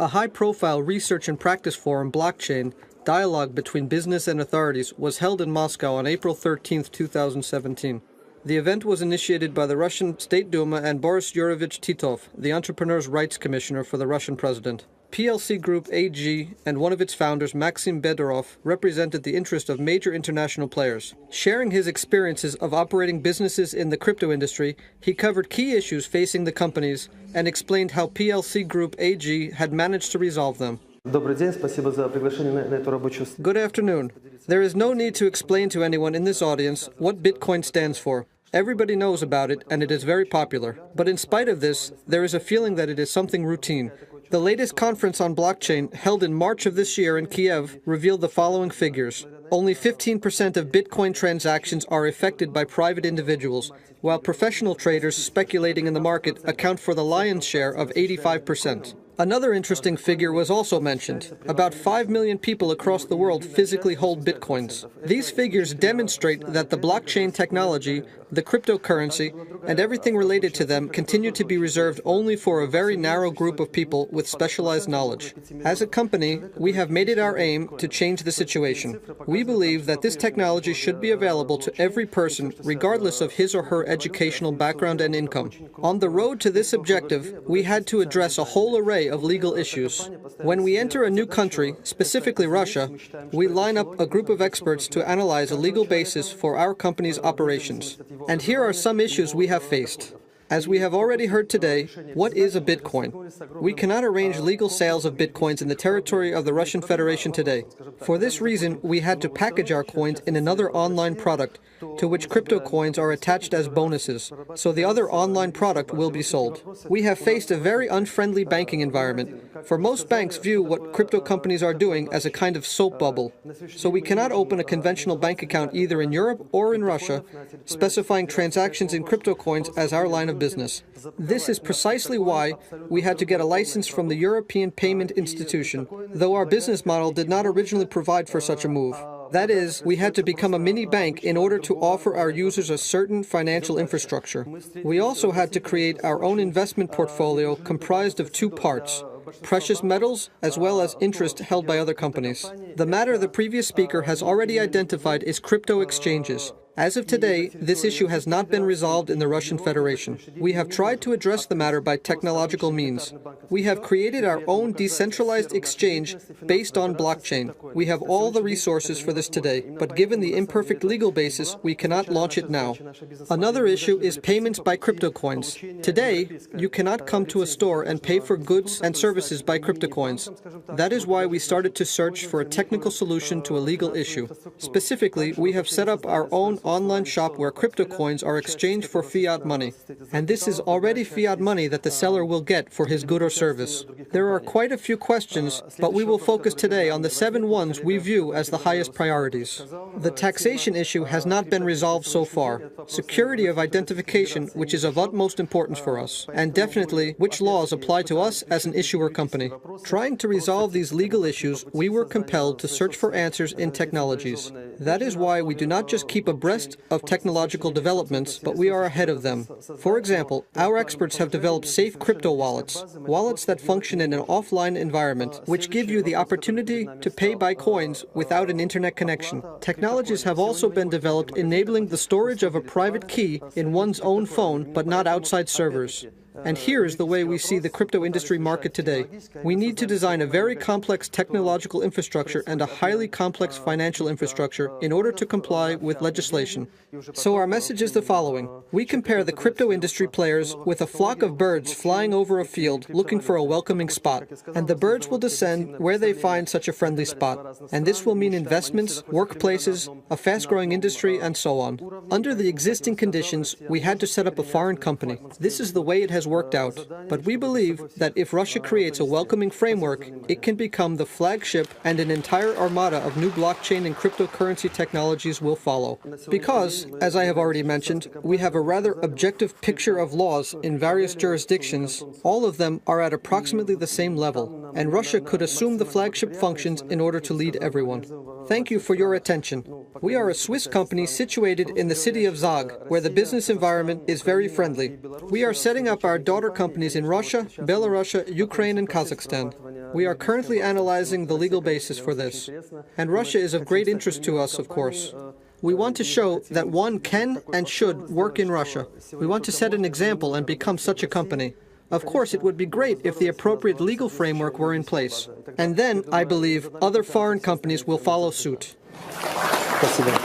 A high-profile research and practice forum, Blockchain, dialogue between business and authorities, was held in Moscow on April 13, 2017. The event was initiated by the Russian State Duma and Boris Yurovich Titov, the Entrepreneurs' Rights Commissioner for the Russian president. PLC Group AG and one of its founders, Maxim Bedorov, represented the interest of major international players. Sharing his experiences of operating businesses in the crypto industry, he covered key issues facing the companies and explained how PLC Group AG had managed to resolve them. Good afternoon. There is no need to explain to anyone in this audience what Bitcoin stands for. Everybody knows about it and it is very popular. But in spite of this, there is a feeling that it is something routine. The latest conference on blockchain, held in March of this year in Kiev, revealed the following figures. Only 15% of Bitcoin transactions are effected by private individuals, while professional traders speculating in the market account for the lion's share of 85%. Another interesting figure was also mentioned. About 5 million people across the world physically hold Bitcoins. These figures demonstrate that the blockchain technology, the cryptocurrency, and everything related to them continue to be reserved only for a very narrow group of people with specialized knowledge. As a company, we have made it our aim to change the situation. We believe that this technology should be available to every person, regardless of his or her educational background and income. On the road to this objective, we had to address a whole array of legal issues. When we enter a new country, specifically Russia, we line up a group of experts to analyze a legal basis for our company's operations. And here are some issues we have faced. As we have already heard today, what is a Bitcoin? We cannot arrange legal sales of Bitcoins in the territory of the Russian Federation today. For this reason, we had to package our coins in another online product, to which crypto coins are attached as bonuses, so the other online product will be sold. We have faced a very unfriendly banking environment, for most banks view what crypto companies are doing as a kind of soap bubble. So we cannot open a conventional bank account either in Europe or in Russia, specifying transactions in crypto coins as our line of business. This is precisely why we had to get a license from the European Payment Institution, though our business model did not originally provide for such a move. That is, we had to become a mini bank in order to offer our users a certain financial infrastructure. We also had to create our own investment portfolio comprised of two parts: precious metals as well as interest held by other companies. The matter the previous speaker has already identified is crypto exchanges. As of today, this issue has not been resolved in the Russian Federation. We have tried to address the matter by technological means. We have created our own decentralized exchange based on blockchain. We have all the resources for this today, but given the imperfect legal basis, we cannot launch it now. Another issue is payments by crypto coins. Today, you cannot come to a store and pay for goods and services by crypto coins. That is why we started to search for a technical solution to a legal issue. Specifically, we have set up our own online shop where crypto coins are exchanged for fiat money. And this is already fiat money that the seller will get for his good or service. There are quite a few questions, but we will focus today on the 7 ones we view as the highest priorities. The taxation issue has not been resolved so far. Security of identification, which is of utmost importance for us, and definitely which laws apply to us as an issuer company. Trying to resolve these legal issues, we were compelled to search for answers in technologies. That is why we do not just keep abreast of technological developments, but we are ahead of them. For example, our experts have developed safe crypto wallets, wallets that function in an offline environment, which give you the opportunity to pay by coins without an internet connection. Technologies have also been developed enabling the storage of a private key in one's own phone, but not outside servers. And here is the way we see the crypto industry market today. We need to design a very complex technological infrastructure and a highly complex financial infrastructure in order to comply with legislation. So our message is the following. We compare the crypto industry players with a flock of birds flying over a field looking for a welcoming spot. And the birds will descend where they find such a friendly spot. And this will mean investments, workplaces, a fast-growing industry, and so on. Under the existing conditions, we had to set up a foreign company. This is the way it has worked out, but we believe that if Russia creates a welcoming framework, it can become the flagship and an entire armada of new blockchain and cryptocurrency technologies will follow. Because, as I have already mentioned, we have a rather objective picture of laws in various jurisdictions. All of them are at approximately the same level, and Russia could assume the flagship functions in order to lead everyone. Thank you for your attention. We are a Swiss company situated in the city of Zag, where the business environment is very friendly. We are setting up our daughter companies in Russia, Belarus, Ukraine, and Kazakhstan. We are currently analyzing the legal basis for this, and Russia is of great interest to us, of course. We want to show that one can and should work in Russia. We want to set an example and become such a company. Of course, it would be great if the appropriate legal framework were in place. And then, I believe, other foreign companies will follow suit. Спасибо.